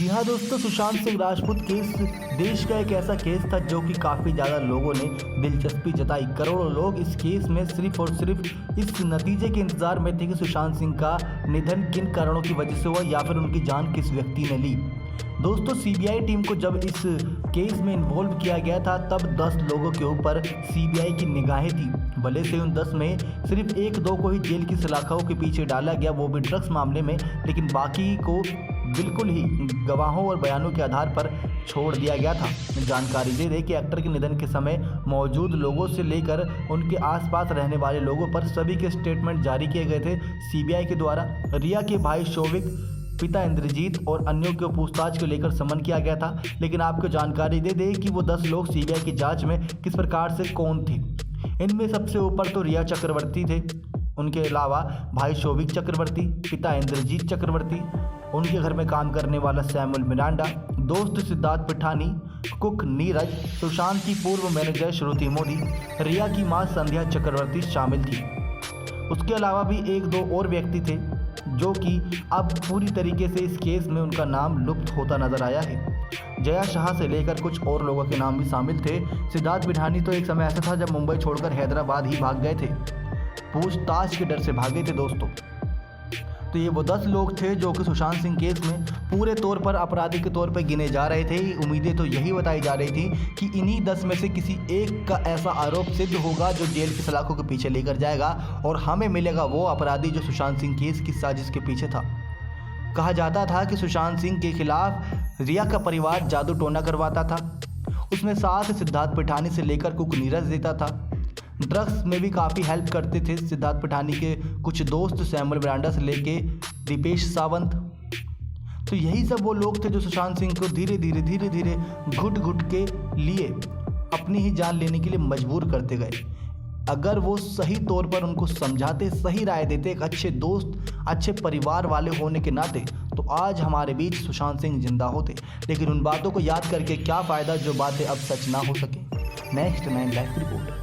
जी हाँ दोस्तों, सुशांत सिंह राजपूत केस देश का एक ऐसा केस था जो कि काफ़ी ज़्यादा लोगों ने दिलचस्पी जताई। करोड़ों लोग इस केस में सिर्फ और सिर्फ इस नतीजे के इंतज़ार में थे कि सुशांत सिंह का निधन किन कारणों की वजह से हुआ या फिर उनकी जान किस व्यक्ति ने ली। दोस्तों, सीबीआई टीम को जब इस केस में इन्वॉल्व किया गया था तब 10 लोगों के ऊपर सीबीआई की निगाहें थी। भले से उन 10 में सिर्फ 1-2 को ही जेल की सलाखों के पीछे डाला गया, वो भी ड्रग्स मामले में, लेकिन बाकी को बिल्कुल ही गवाहों और बयानों के आधार पर छोड़ दिया गया था। जानकारी दे दें कि एक्टर के निधन के समय मौजूद लोगों से लेकर उनके आसपास रहने वाले लोगों पर सभी के स्टेटमेंट जारी किए गए थे सीबीआई के द्वारा। रिया के भाई शोविक, पिता इंद्रजीत और अन्यों को पूछताछ को लेकर समन किया गया था। लेकिन आपको जानकारी दे दें कि वो 10 लोग सीबीआई की जांच में किस प्रकार से कौन थे। इनमें सबसे ऊपर तो रिया चक्रवर्ती थे, उनके अलावा भाई शोविक चक्रवर्ती, पिता इंद्रजीत चक्रवर्ती, उनके घर में काम करने वाला सैमुअल मिरांडा, दोस्त सिद्धार्थ पिठानी, कुक नीरज, सुशांत की पूर्व मैनेजर श्रुति मोदी, रिया की मां संध्या चक्रवर्ती शामिल थी। उसके अलावा भी 1-2 और व्यक्ति थे जो कि अब पूरी तरीके से इस केस में उनका नाम लुप्त होता नजर आया है। जया शाह से लेकर कुछ और लोगों के नाम भी शामिल थे। सिद्धार्थ पिठानी तो एक समय ऐसा था जब मुंबई छोड़कर हैदराबाद ही भाग गए थे, पूछताछ के डर से भागे थे दोस्तों। तो ये वो 10 लोग थे जो कि सुशांत सिंह केस में पूरे तौर पर अपराधी के तौर पर गिने जा रहे थे। उम्मीदें तो यही बताई जा रही थी कि इन्हीं 10 में से किसी एक का ऐसा आरोप सिद्ध होगा जो जेल की सलाखों के पीछे लेकर जाएगा और हमें मिलेगा वो अपराधी जो सुशांत सिंह केस की साजिश के पीछे था। कहा जाता था कि सुशांत सिंह के खिलाफ रिया का परिवार जादू टोना करवाता था, उसमें साथ सिद्धार्थ पिठानी से लेकर कुक नीरज देता था। ड्रग्स में भी काफ़ी हेल्प करते थे सिद्धार्थ पिठानी के कुछ दोस्त, सैमुअल मिरांडा से लेके दीपेश सावंत। तो यही सब वो लोग थे जो सुशांत सिंह को धीरे धीरे घुट घुट के लिए अपनी ही जान लेने के लिए मजबूर करते गए। अगर वो सही तौर पर उनको समझाते, सही राय देते, एक अच्छे दोस्त, अच्छे परिवार वाले होने के नाते, तो आज हमारे बीच सुशांत सिंह जिंदा होते। लेकिन उन बातों को याद करके क्या फ़ायदा जो बातें अब सच ना हो सके। Next 9 live report.